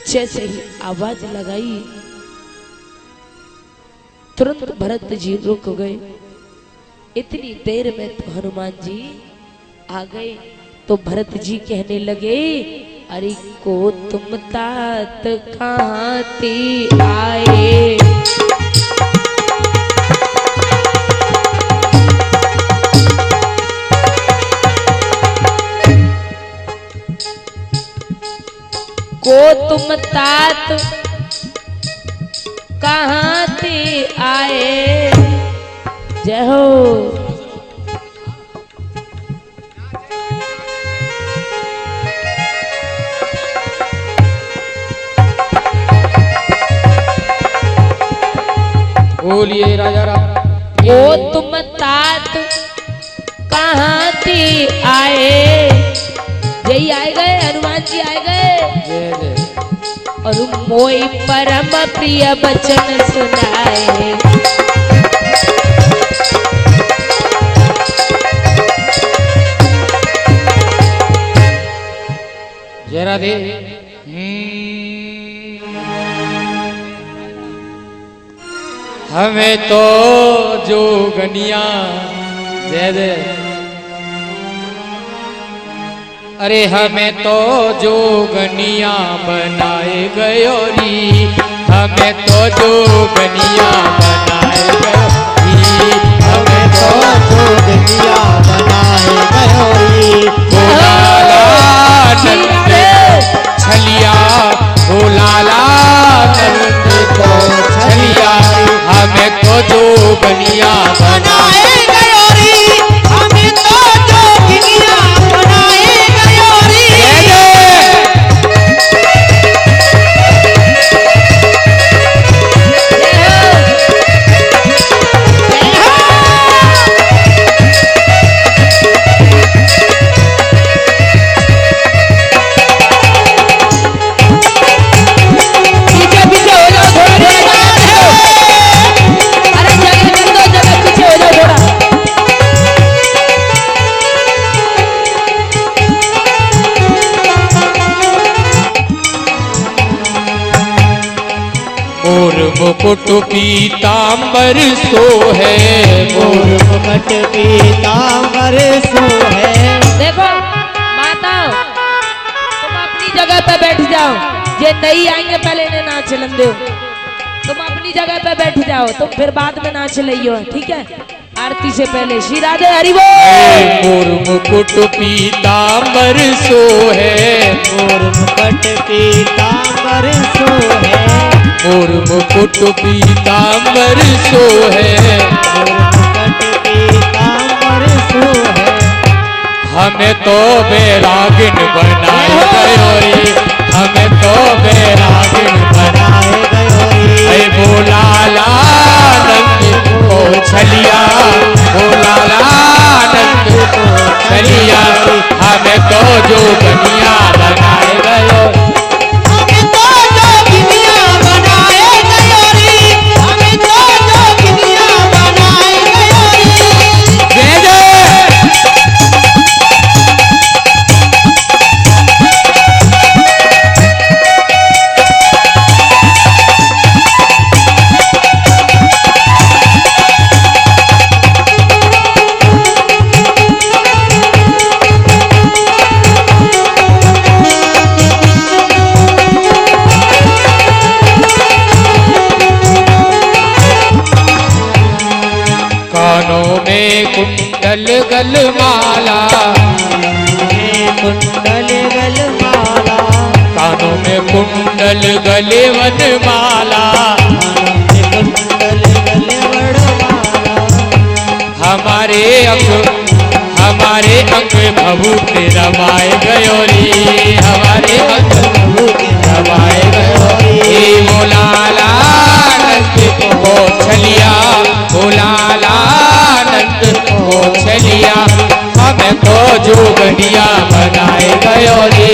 जैसे ही आवाज लगाई तुरंत भरत जी रुक गए। इतनी देर में तो हनुमान जी आ गए। तो भरत जी कहने लगे, अरे को तुम तात कहाँ ते आए। को तुम तात कहाँ ते आए। जय हो। बोलिए राजा राम। वो तुम तात कहाँ ते आए। यही आए गए, हनुमान जी आए गए और मोई परम प्रिय वचन सुनाए। जय राधे। हमें तो जोगनिया जय जय। अरे हमें तो जोगनिया बनाए गयोरी। हमें तो जोगनिया बनाए गयोरी। हमें तो जोगनिया बनाए गयोरी। भोलाला नंद छलिया, भोलाला नंद तो छलिया। हमें तो जोगनिया बनाए गयोरी। हमें तो जोगनिया बनाए गयोरी। मुकुट पीतांबर सो है। मोर मुकुट पीतांबर सो है। देखो माताओं, तुम अपनी जगह पे बैठ जाओ। ये नहीं आएंगे पहले इन्हें नाच लंदे हो। तुम अपनी जगह पे बैठ जाओ, तुम फिर बाद में नाच लियो, ठीक है। आरती से पहले श्री राधे हरि बोल। मोर मुकुट पीतांबर सो है। मोर मुकुट पीतांबर सो है। मोर मुकुट पीतांबर सो है। मोर मुकुट पीतांबर सो है। हमें तो बैरागिन बनाए गयोरी। हमें तो बैरागिन बनाए गयोरी। ऐ भोलाला नंद को छलिया, भोलाला नंद को छलिया। हमें तो जोगनिया बनाए गयोरी। कुंडल गल माला, कुंडल गल माला। कानों में कुंडल गले वन माला। कुंडल गले वन माला। हमारे अंग भभूति रमाए गयोरी। हमारे अंग भभूति रमाए गयोरी। भोलाला नंद को छलिया, भोलाला नंद को छलिया। हमें तो जोगनिया बनाए गयोरी।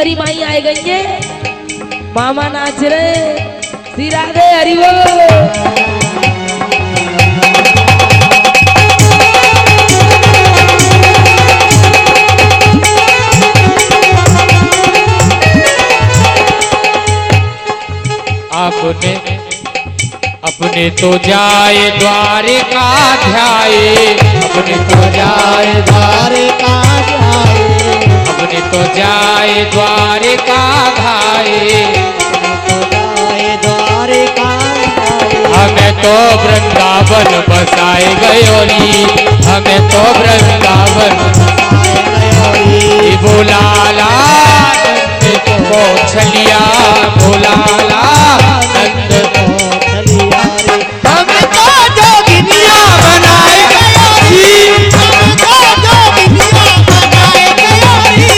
सुंदरी माई आए गई है, मामा नाच रहे, श्री राधे हरि बोल। अपने अपने तो जाए द्वारिका ध्याए, अपने तो जाए द्वारिका ध्याए, अपने तो जाए द्वारिका धाये, तो जाए द्वारिका धाये। हमें तो वृंदावन बसाए गयोरी, हमें तो वृंदावन बसाए गयोरी। बोलाला नंद को छलिया, बोलाला नंद को छलिया रे। हमें तो जोगिनिया बनाए गयोरी, हमें तो जोगिनिया बनाए गयोरी।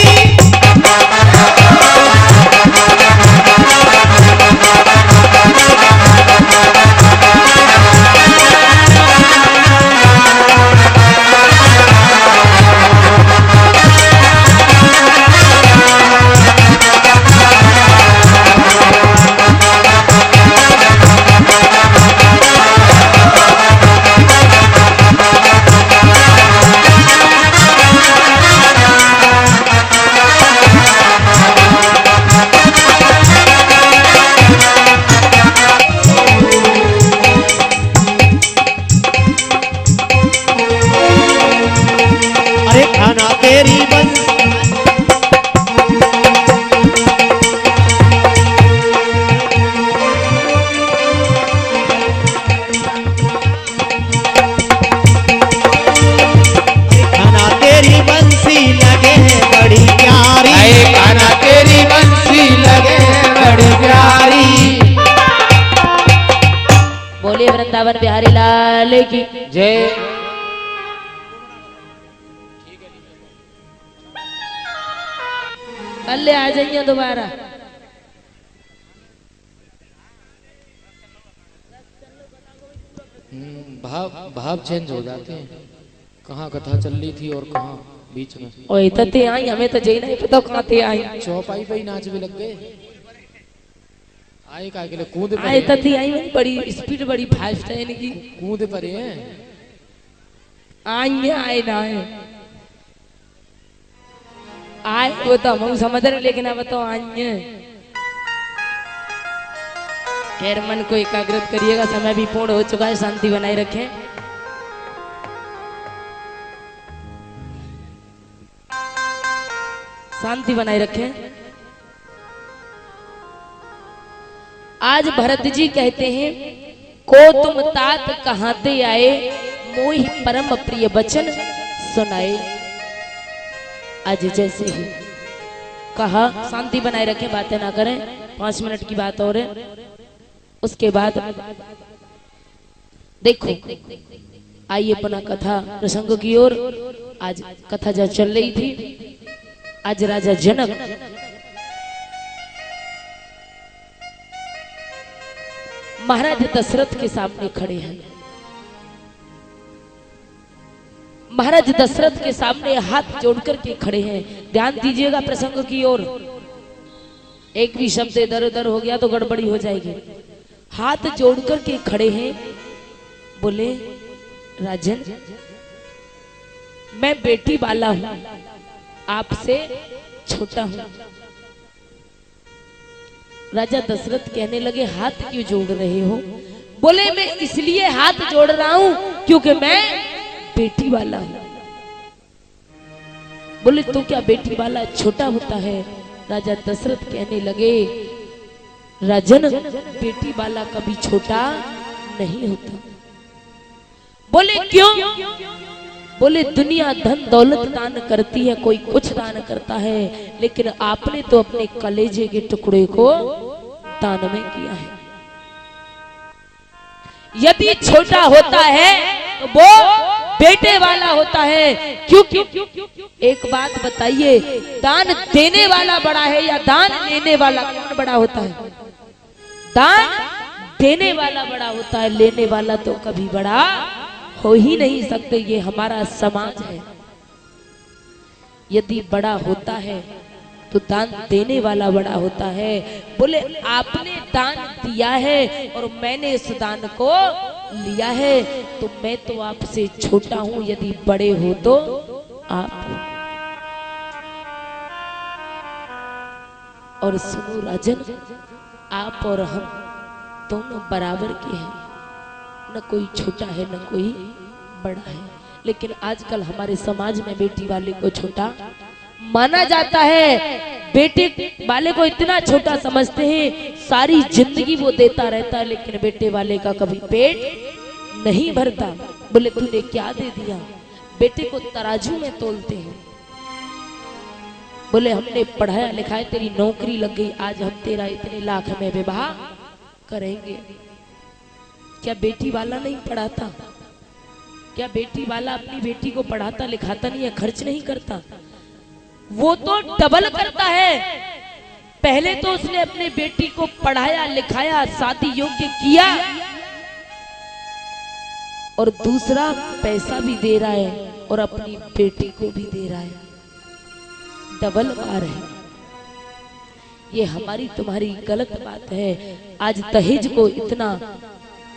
वृंदावन बिहारी लाल की जय। कल आ जाइए दोबारा। भाव चेंज हो जाते हैं, कहाँ कथा चल रही थी और कहाँ बीच में। ओए तते आई, हमें तो जई नहीं पता कहाँ थे आई। चौपाई पे ही नाच भी लग गए। आए का के लिए कूद पड़े। आए तते आई, बड़ी स्पीड बड़ी फास्ट है इनकी। कूद पड़े हैं। आए आए ना आए वो तो हम समझ रहे, लेकिन अब तो आए। खैर मन को एकाग्रत करिएगा, समय भी पूर्ण हो चुका है, शांति बनाए रखें। शांति बनाए रखें। आज भरत जी कहते हैं, को तुम तात कहाँ ते आए, मोहि परम प्रिय वचन सुनाए। आज जैसे ही कहा, शांति बनाए रखें, बातें ना करें, 5 मिनट की बात और है। उसके बाद देखो, आइए अपना कथा प्रसंग की ओर। आज कथा जब चल रही थी, आज राजा जनक महाराज दशरथ के सामने खड़े हैं। महाराज दशरथ के सामने हाथ जोड़कर के खड़े हैं। ध्यान दीजिएगा प्रसंग की ओर। एक भी शब्द इधर उधर हो गया तो गड़बड़ी हो जाएगी। हाथ जोड़कर के खड़े हैं, बोले राजन, मैं बेटी वाला हूं, आपसे छोटा हूं। राजा दशरथ कहने लगे, हाथ क्यों जोड़ रहे हो? बोले मैं इसलिए हाथ जोड़ रहा हूं क्योंकि मैं बेटी वाला हूं। बोले तो क्या बेटी वाला छोटा होता है? राजा दशरथ कहने लगे, राजन, बेटी वाला कभी छोटा नहीं होता। बोले क्यों? बोले दुनिया धन दौलत दान करती है, कोई कुछ दान करता है, लेकिन आपने तो अपने कलेजे के टुकड़े को दान में किया है। यदि छोटा होता है तो वो बेटे वाला होता है। क्यों? एक बात बताइए, दान देने वाला बड़ा है या दान लेने वाला? कौन बड़ा होता है? दान देने वाला बड़ा होता है, लेने वाला तो कभी बड़ा हो ही नहीं सकते। ये हमारा समाज है। यदि बड़ा होता है तो दान देने वाला बड़ा होता है। बोले आपने दान दिया है और मैंने इस दान को लिया है, तो मैं तो आपसे छोटा हूं, यदि बड़े हो तो आप। और सुनो राजन, आप और हम दोनों बराबर के हैं, न कोई छोटा है न कोई बड़ा है। लेकिन आजकल हमारे समाज में बेटी वाले को छोटा माना जाता है, बेटे वाले को इतना छोटा समझते हैं, सारी जिंदगी वो देता रहता है, लेकिन बेटे वाले का कभी पेट नहीं भरता। बोले तूने क्या दे दिया? बेटे को तराजू में तोलते हैं। बोले हमने पढ़ाया लिखाया, तेरी नौकरी लग गई, आज हम तेरा इतने लाख में विवाह करेंगे। क्या बेटी वाला नहीं पढ़ाता? क्या बेटी वाला अपनी बेटी को पढ़ाता लिखाता नहीं है, खर्च नहीं करता? वो तो डबल करता है। पहले तो उसने अपने बेटी को पढ़ाया लिखाया, शादी योग्य किया, और दूसरा पैसा भी दे रहा है और अपनी बेटी को भी दे रहा है। डबल मार है। ये हमारी तुम्हारी गलत बात है। आज दहेज को इतना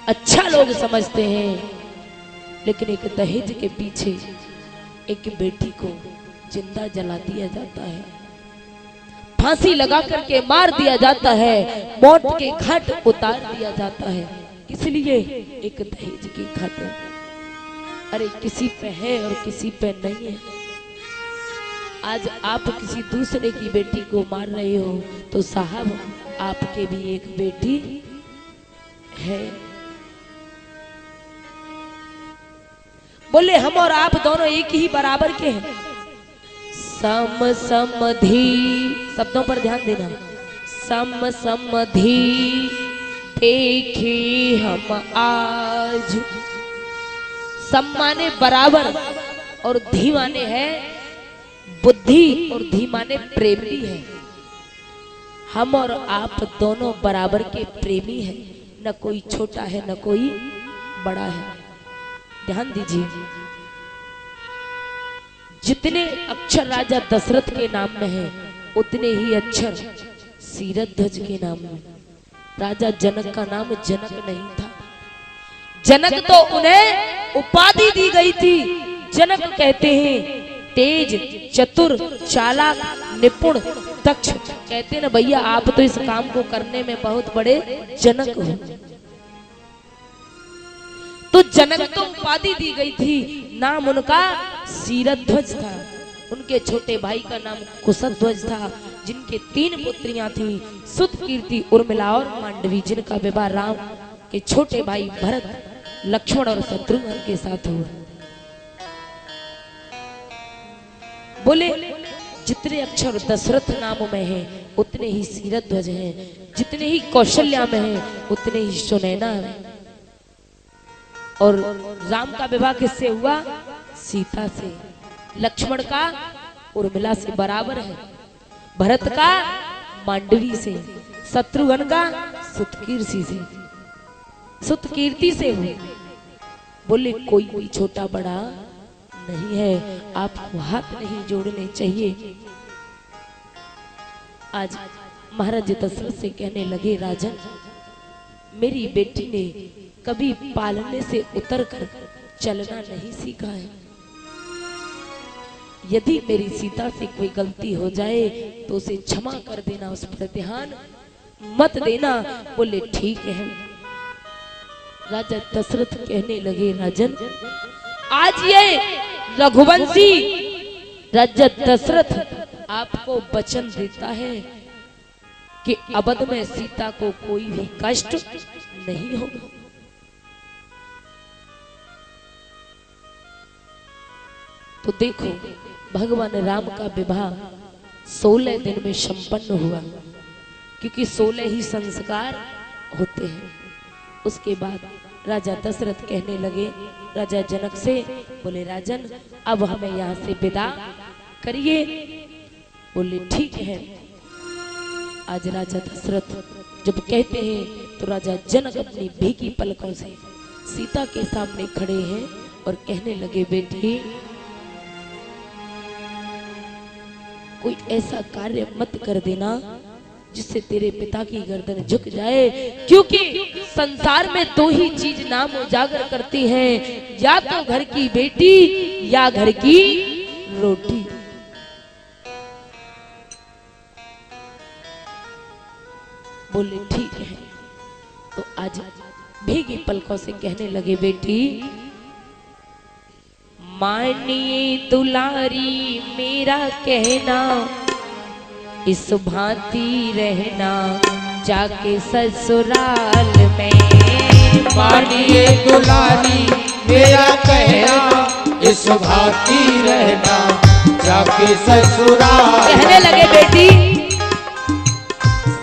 अच्छा लोग समझते हैं, लेकिन एक दहेज के पीछे एक बेटी को जिंदा जला दिया जाता है, फांसी लगा करके मार दिया जाता है, मौत के घाट उतार दिया जाता है। इसलिए एक दहेज की खातिर। अरे किसी पे है और किसी पे नहीं है। आज आप किसी दूसरे की बेटी को मार रहे हो, तो साहब आपके भी एक बेटी है। बोले हम और आप दोनों एक ही बराबर के हैं। सम समधि, शब्दों पर ध्यान देना। सम समधि देखे हम आज। सम माने बराबर और धी माने है बुद्धि और धी माने प्रेमी है। हम और आप दोनों बराबर के प्रेमी हैं, न कोई छोटा है न कोई बड़ा है। ध्यान दीजिए, जितने अक्षर राजा दशरथ के नाम में है, उतने ही अक्षर सीरध्वज के नाम में। राजा जनक का नाम जनक नहीं था। जनक तो उन्हें उपाधि दी गई थी। जनक कहते हैं तेज, चतुर, चालाक, निपुण, दक्ष। कहते ना भैया आप तो इस काम को करने में बहुत बड़े जनक हो। तो जनक तो उपाधि दी गई थी, नाम उनका सीरध्वज था। उनके छोटे भाई का नाम कुशध्वज था, जिनके 3 पुत्रियां थी, सुतकीर्ति, उर्मिला और मांडवी, जिनका विवाह राम के छोटे भाई भरत, लक्ष्मण और शत्रुघ्न के साथ हुआ। बोले जितने अक्षर दशरथ नाम में है, उतने ही सीरध्वज हैं। जितने ही कौशल्या में है, उतने ही सुनैना है। और राम का विवाह किससे हुआ? सीता से। लक्ष्मण का उर्मिला से बराबर है। भरत का मांडवी से। शत्रुघ्न का सुतकीर्ति से हुए। बोले कोई भी छोटा बड़ा नहीं है, आपको हाथ नहीं जोड़ने चाहिए। आज महाराज दशरथ से कहने लगे, राजन मेरी बेटी ने कभी पालने से उतरकर चलना नहीं सीखा है। यदि मेरी सीता से कोई गलती हो जाए तो उसे क्षमा कर देना, उस पर ध्यान मत देना। बोले ठीक है। राजा दशरथ कहने लगे, राजन आज ये रघुवंशी राजा दशरथ आपको वचन देता है कि अवध में सीता को कोई भी कष्ट नहीं होगा। तो देखो भगवान राम का विवाह 16 दिन में संपन्न हुआ, क्योंकि 16 ही संस्कार होते हैं। उसके बाद राजा दशरथ कहने लगे राजा जनक से, बोले राजन अब हमें यहाँ से विदा करिए। बोले ठीक है। आज राजा दशरथ जब कहते हैं तो राजा जनक अपनी भीगी पलकों से सीता के सामने खड़े हैं और कहने लगे, बेटी कोई ऐसा कार्य मत कर देना जिससे तेरे पिता की गर्दन झुक जाए, क्योंकि संसार में दो ही चीज नाम उजागर करती हैं, या तो घर की बेटी या घर की रोटी। बोले ठीक है। तो आज भीगी पलकों से कहने लगे, बेटी मानिए दुलारी मेरा कहना, इस भांति रहना जाके ससुराल में। मानिए दुलारी मेरा कहना, इस भांति रहना जाके ससुराल। कहने लगे, बेटी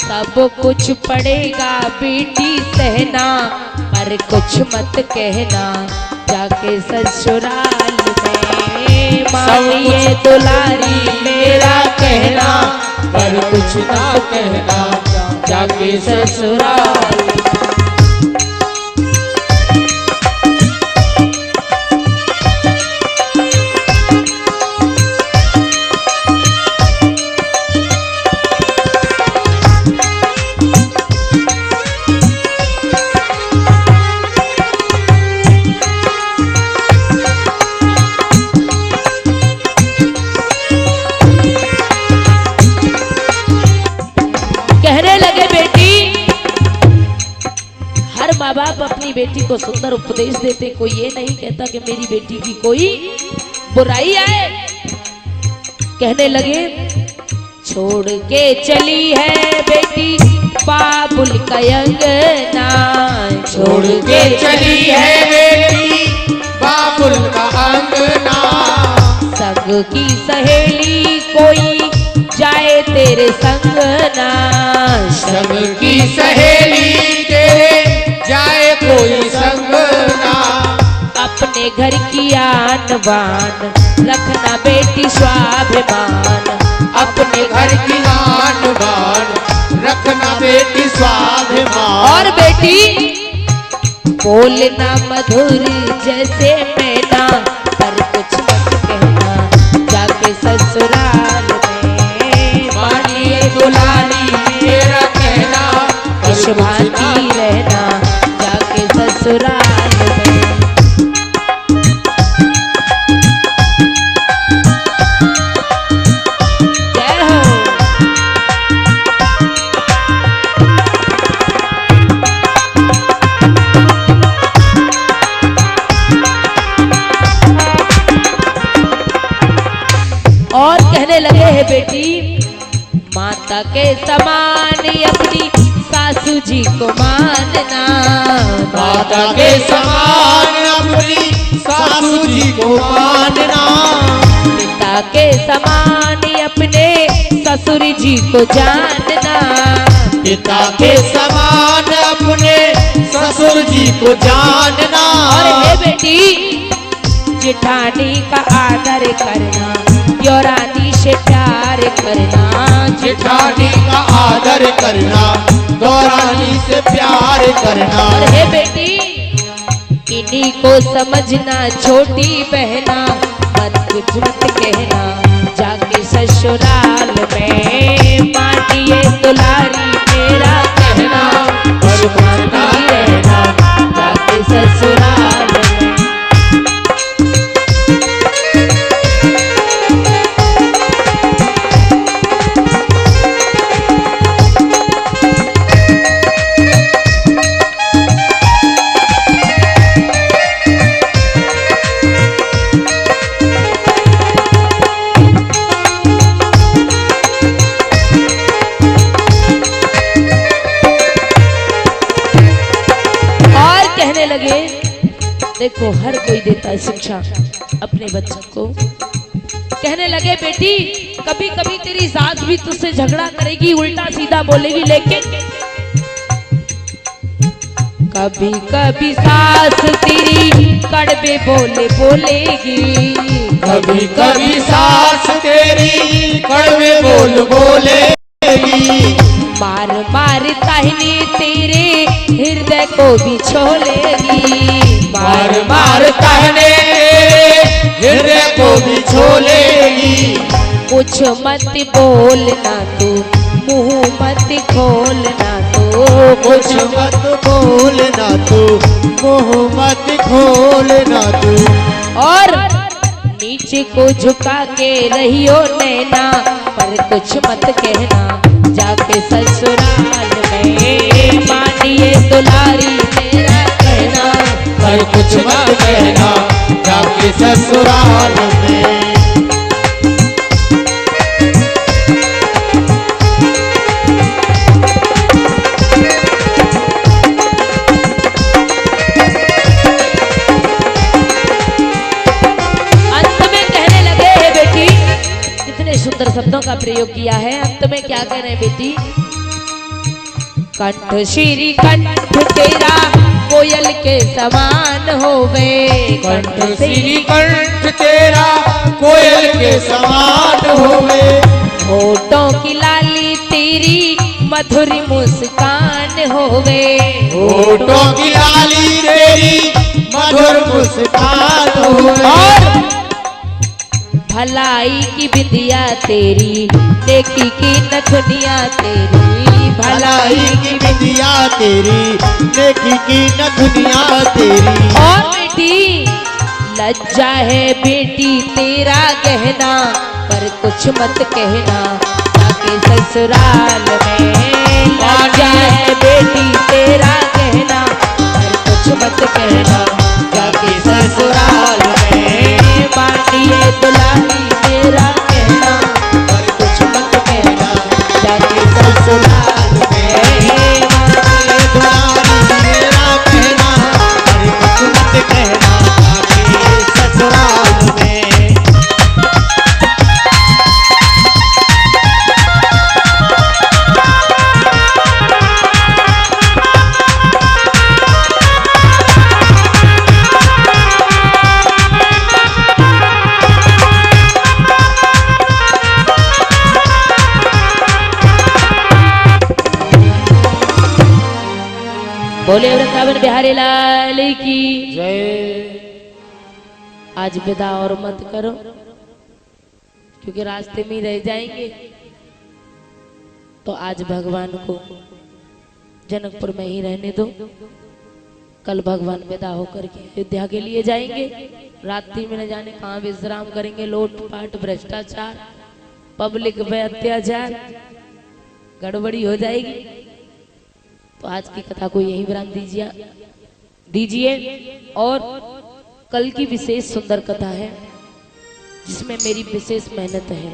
सब कुछ पड़ेगा बेटी सहना, पर कुछ मत कहना जाके ससुराल में। मानिए दुलारी मेरा कहना, पर कुछ ना कहना जाके ससुराल। माँ बाप अपनी बेटी को सुंदर उपदेश देते, कोई ये नहीं कहता कि मेरी बेटी की कोई बुराई आए। कहने लगे, छोड़ के चली है बेटी बाबुल का अंगना, छोड़ के चली है बेटी बाबुल का अंगना। संग की सहेली कोई जाए तेरे संग ना, संग की सहेली तेरे जाए कोई संग ना। अपने घर की आन बान रखना बेटी स्वाभिमान, अपने घर की आन बान रखना बेटी स्वाभिमान। और बेटी बोलना मधुर जैसे मैना, पर कुछ मत कहना जाके ससुराल में। मानिए दुलारी मेरा कहना, इस भांति रहना जाके ससुराल में। जय हो। और कहने लगे हैं, बेटी माता के समान अपनी सासू जी को मानना, माता के समान अपनी सासू जी को मानना। पिता के समान अपने ससुर जी को जानना, पिता के समान अपने ससुर जी को जानना। और हे बेटी जेठानी का आदर करना, योरानी से प्यार करना, जेठानी का आदर करना, दौरानी से प्यार करना। और हे बेटी इन्हीं को समझना छोटी बहना, मत कुछ मत कहना जाके ससुराल में। मानिए दुलारी मेरा कहना, और भांति रहना जाके ससुराल में। कहने लगे, देखो हर कोई देता है शिक्षा अपने बच्चों को। कहने लगे, बेटी कभी कभी तेरी सास भी तुझसे झगड़ा करेगी, उल्टा सीधा बोलेगी, लेकिन कभी कभी सास तेरी कड़वे बोले बोलेगी, कभी कभी सास तेरी कड़वे बोल बोलेगी। मार मार ताहने तेरे हृदय को भी छोलेगी, मार मार ताहने तेरे हृदय को भी छोलेगी। कुछ मत बोलना तू, मुंह मत खोलना तू, कुछ मत बोलना तू, मुंह मत खोलना तू। और नीचे को झुका के रहियो नैना, पर कुछ मत कहना जाके ससुराल में, मानिए दुलारी तेरा कहना, पर कुछ मत कहना जाके ससुराल में। सुंदर शब्दों का प्रयोग किया है। अंत में क्या कह रहे हैं बेटी? कंठ श्री कंठ तेरा कोयल के समान होवे, कंठ श्री कंठ तेरा कोयल के समान होवे। होठों की लाली तेरी मधुर मुस्कान होवे, होठों की लाली तेरी मधुर मुस्कान होवे। और भलाई की बिंदिया तेरी, नेकी की नथुनिया तेरी, भलाई की बिंदिया तेरी, नेकी की नथुनिया तेरी। और बेटी लज्जा है बेटी तेरा गहना, पर कुछ मत कहना जाके ससुराल में। लज्जा है बेटी तेरा गहना, पर कुछ मत कहना जाके ससुराल में, मानिए दुलारी तेरा कहना, पर कुछ मत कहना जाके ससुराल में, मानिए दुलारी तेरा कहना, पर कुछ मत कहना जाके ससुराल में। बोले वृंदावन बिहारी लाल की जय। आज विदा और मत करो, क्योंकि रास्ते में ही रह जाएंगे। तो आज भगवान को जनकपुर में ही रहने दो। कल भगवान विदा होकर के अयोध्या के लिए जाएंगे। रात्रि में न जाने कहाँ विश्राम करेंगे। लूटपाट, भ्रष्टाचार, पब्लिक पे अत्याचार, गड़बड़ी हो जाएगी। तो आज की कथा को यही विराम दीजिए। और कल की विशेष सुंदर कथा है, जिसमें मेरी विशेष मेहनत है।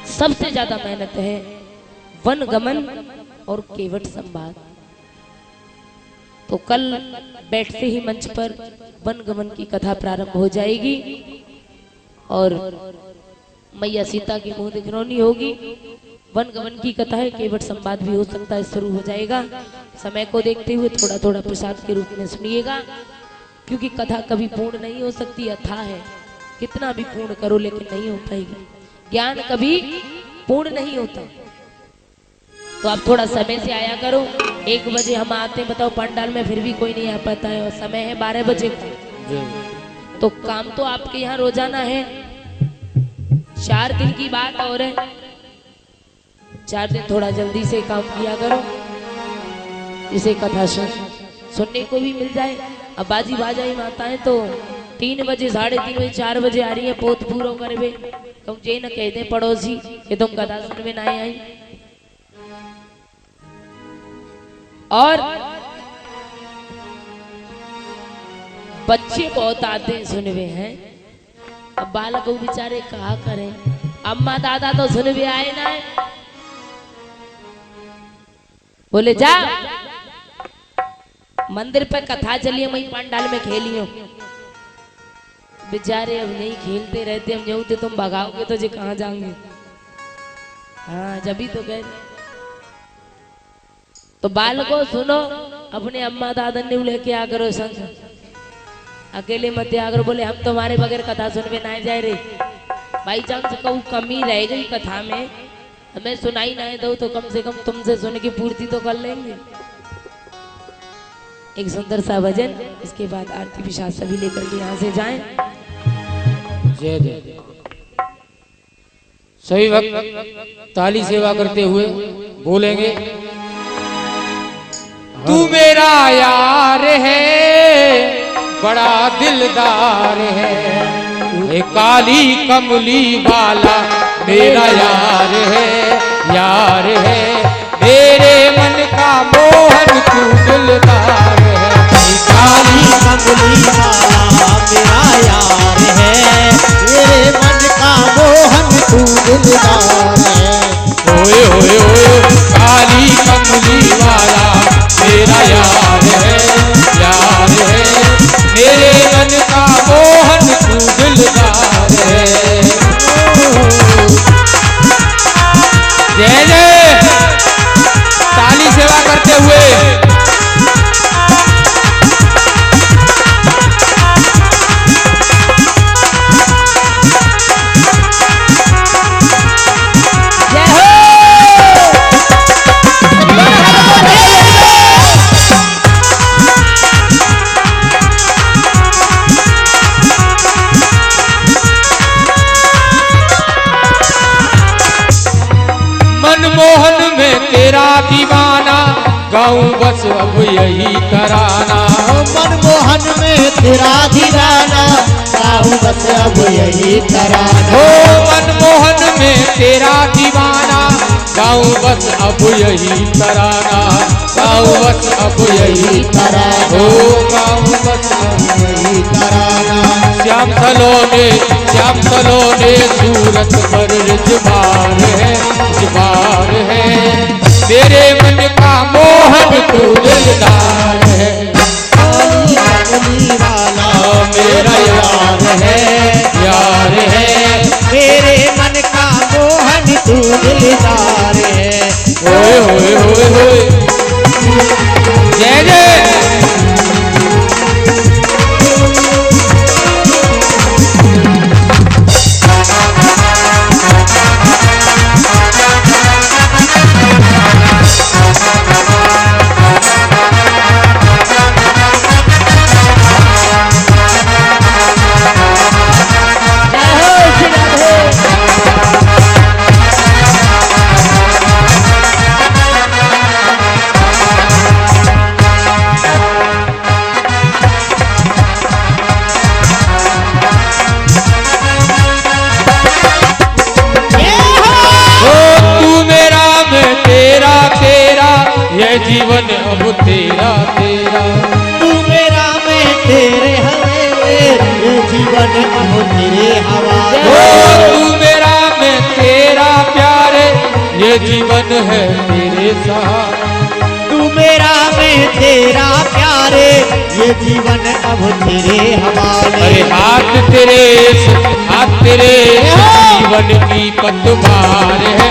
सबसे ज्यादा मेहनत है वन गमन और केवट संवाद। तो कल बैठते ही मंच पर वन गमन की कथा प्रारंभ हो जाएगी और मैया सीता की मुंह दिखरौनी होगी। वन गमन की कथा है, केवट संवाद भी हो सकता है, शुरू हो जाएगा। समय को देखते हुए थोड़ा थोड़ा प्रसाद के रूप में सुनिएगा, क्योंकि कथा कभी पूर्ण नहीं हो सकती, अथाह है। कितना भी पूर्ण करो लेकिन नहीं हो पाएगी। ज्ञान कभी पूर्ण नहीं होता। तो आप थोड़ा समय से आया करो। 1 बजे हम आते हैं, बताओ पंडाल में, फिर भी कोई नहीं आ पाता है, और समय है 12 बजे का। तो काम तो आपके यहाँ रोजाना है। 4 दिन की बात और है, 4 दिन थोड़ा जल्दी से काम किया करो, इसे कथा सुनने को भी मिल जाए। अब बाजी बाजाई माताएं तो 3 बजे, 3:30 बजे, 4 बजे आ रही है पोत पूरो करवे। तुम जे न कह दे पड़ोसी कि तुम कथा सुनवे ना आई। और बच्चे बहुत आते हैं सुनवे हैं। अब बालक बेचारे कहा करें, अम्मा दादा तो सुनवे आए ना है। बोले जा मंदिर पे कथा चलिए, वही पंडाल में खेलियो। बेचारे अब नहीं खेलते रहते, हम यूं तो तुम भगाओगे तो जी कहाँ जाएंगे। हाँ जब तो गए। तो बालको सुनो, अपने अम्मा दादा ने लेके आ करो संग, अकेले मत आ करो। बोले हम तुम्हारे बगैर कथा सुनवे ना जाए रे। बाई चांस कहूँ कमी रह गई कथा में, हमें सुनाई ना दो तो कम से कम तुमसे सुन की पूर्ति तो कर लेंगे। एक सुंदर सा भजन, इसके बाद आरती प्रसाद सभी लेकर के यहाँ से जाएं। जय जय। सभी वक्त ताली सेवा करते हुए बोलेंगे, तू मेरा यार है बड़ा दिलदार है, ये काली कमली वाला मेरा यार है, मेरे मन का मोहन तू दिलदार है, काली कमली वाला मेरा यार है, मेरे मन का मोहन तू दिलदार है। ओए ओए ओए काली कमली वाला मेरा यार है, मेरे मन का मोहन तू दिलदार है। जय जय ताली सेवा करते हुए मनमोहन में तेरा दीवाना, गाऊं बस अब यही तराना। मनमोहन में तेरा दीवाना, गाऊं बस अब यही तराना। ओ मनमोहन में तेरा दीवाना, गाऊं बस अब यही तराना, गाऊं बस अब यही तराना, ओ गाऊं बस अब यही तराना। श्याम सलोने सूरत पर रिजवार है, तेरे मन का मोहन तू दिलदार है, कमली वाला मेरा यार है, मेरे मन का मोहन तू दिलदार है। ओए ओए ओए ओए जय जय ये जीवन अब तेरा तेरा, तू मेरा मैं तेरे हवाले, ये जीवन अब तेरे हवाले। तू मेरा मैं तेरा प्यारे, ये जीवन है तेरे सहारे। तू मेरा मैं तेरा प्यारे, ये जीवन अब तेरे हवाले। अरे हाथ तेरे जीवन की पतवार है,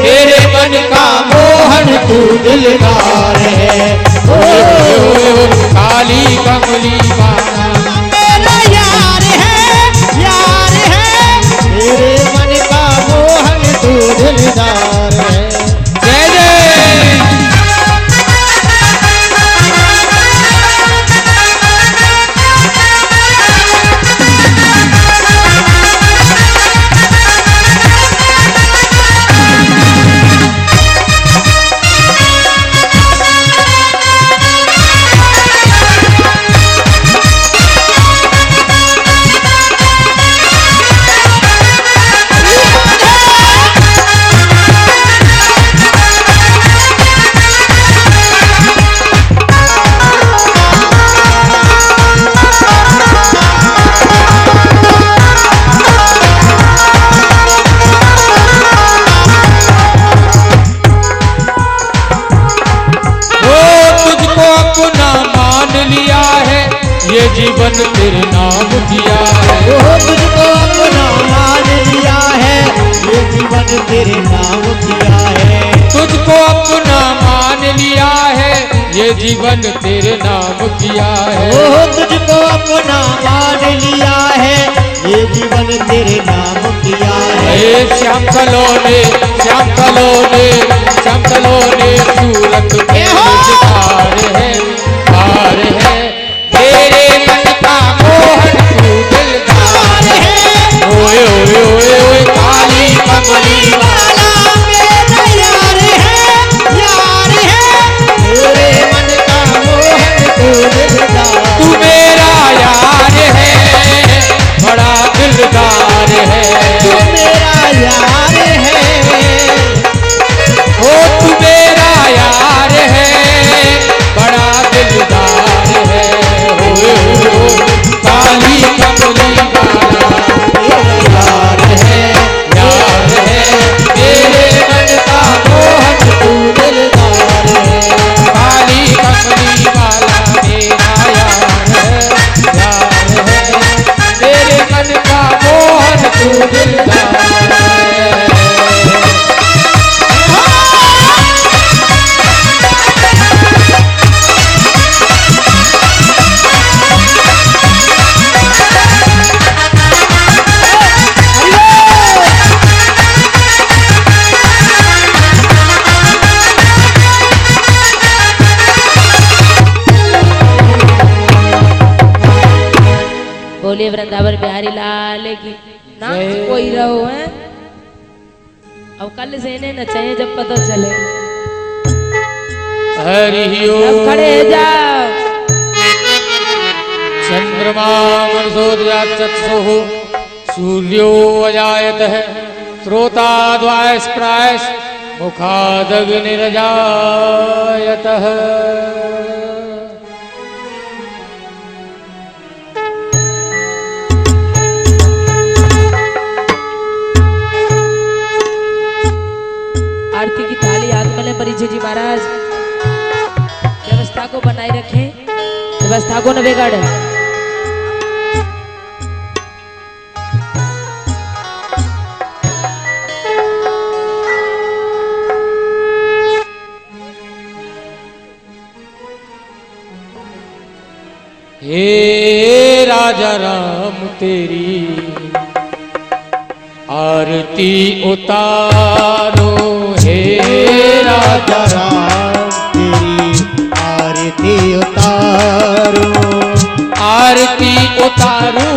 तेरे मन का मोहन तू दिलदार है। ओ काली कमली वाला मेरा यार है, मेरे मन का मोहन तू दिलदार है। जय जय ये जीवन तेरे नाम किया है, वो तुझको अपना मान लिया है, ये जीवन तेरे नाम किया है। तुझको अपना मान लिया है, ये जीवन तेरे नाम किया है। वो तुझको अपना मान लिया है, ये जीवन तेरे नाम किया है। श्याम सलोने सूरत के पार है, तेरे मन का मोहन तू दिलदार है। ओए ओए बोलिए वृंदावन बिहारी लाल की नाम जय। कोई रहो है। अब कल से इन्हें न चाहिए जब पता चले। हरि सब खड़े जाओ। चंद्रमा मनसोदयाचक्षुः सूर्यो अजायतः श्रोताद्वायस्प्रायस् मुखादग्निरजायतः। आरती की थाली हाथ में लें परिचय जी महाराज। व्यवस्था को बनाए रखें, व्यवस्था को न बिगाड़े। हे राजा राम तेरी आरती उतारो। हे राजा राम तेरी आरती उतारो। आरती उतारू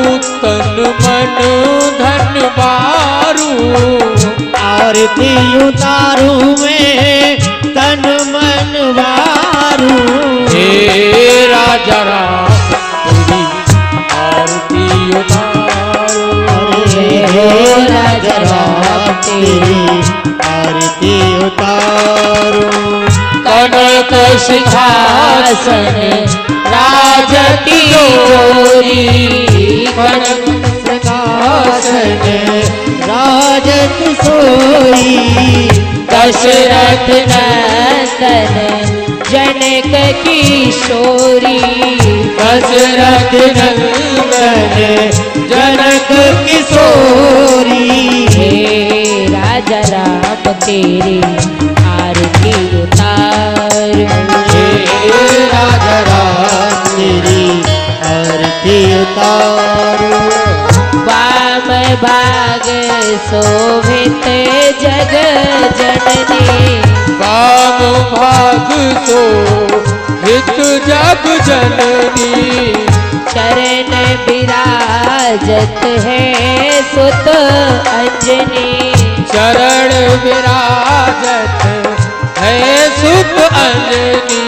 तन मन धन बारू। आरती उतारू मैं तन मन वारू। हे राजा राम तेरी आरती उतारो। हे राजा राम तेरी आरती उतारो। कनक सिंहासन राजती जोरी। कनक सिंहासन राजत सोई। दशरथ नंदन जनक किशोरी। दशरथ नंदन जनक किशोरी। हे राजा राम तेरी आरती उतारो। हे राजा राम तेरी आरती उतारो। वाम भाग शोभित जग जननी। वाम भाग सो हित जग जननी। चरण विराजत है सुत अंजनी। चरण विराजत है सुत अंजनी।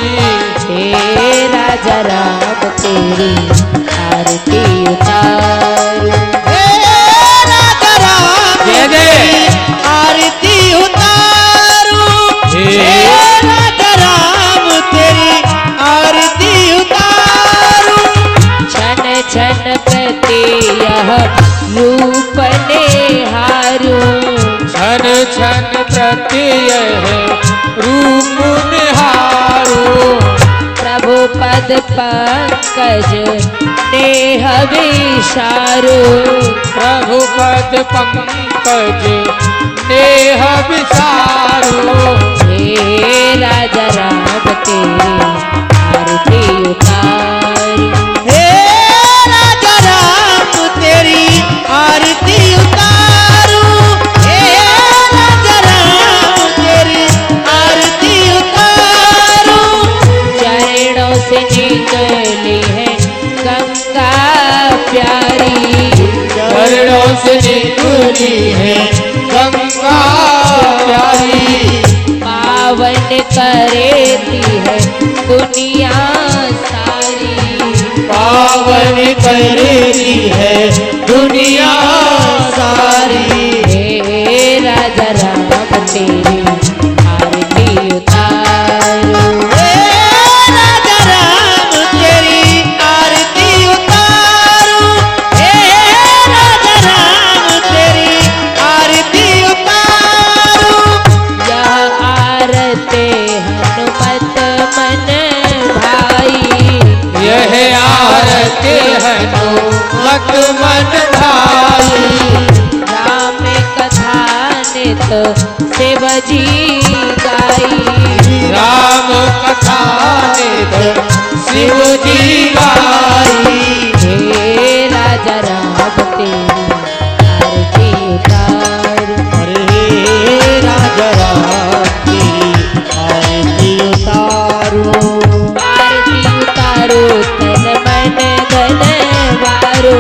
हे राजा राम तेरी आरती उतारो। हे राजा राम जय जय। आरती उतारो। हे राजा राम तेरी आरती उतारो। छन छन प्रति यह रूप निहारो। छन छन प्रत्यय रूप निहारो। प्रभु पद पंकज नेह विशारो। प्रभु पद पंकज नेह विसारो। हे राजा राम तेरी आरती उतारो। हे राजा राम तेरी आरती उतारो। हे राजा राम तेरी आरती उतारो। चरणों से निकली है गंगा प्यारी। चरणों से निकली है गंगा प्यारी। पावन करेती है दुनिया सारी। पावन करेती है दुनिया सारी। हे राजा राम तेरी आरती उतारो। हे राजा राम तेरी आरती उतारो। हे राजा राम तेरी आरती उतारो। यह आरती हनुमत मन भाई। यह आरती हनुमत मन भाई। राम कथा नित शिव जी गाई। राम कथा नित शिव जी गाई। हे राजा राम तेरी आरती उतारो। अरे राजा राम तेरी आरती उतारो। आरती उतारो तन मन धन वारो।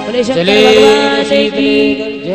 बोले शंकर चले भगवान शीतले की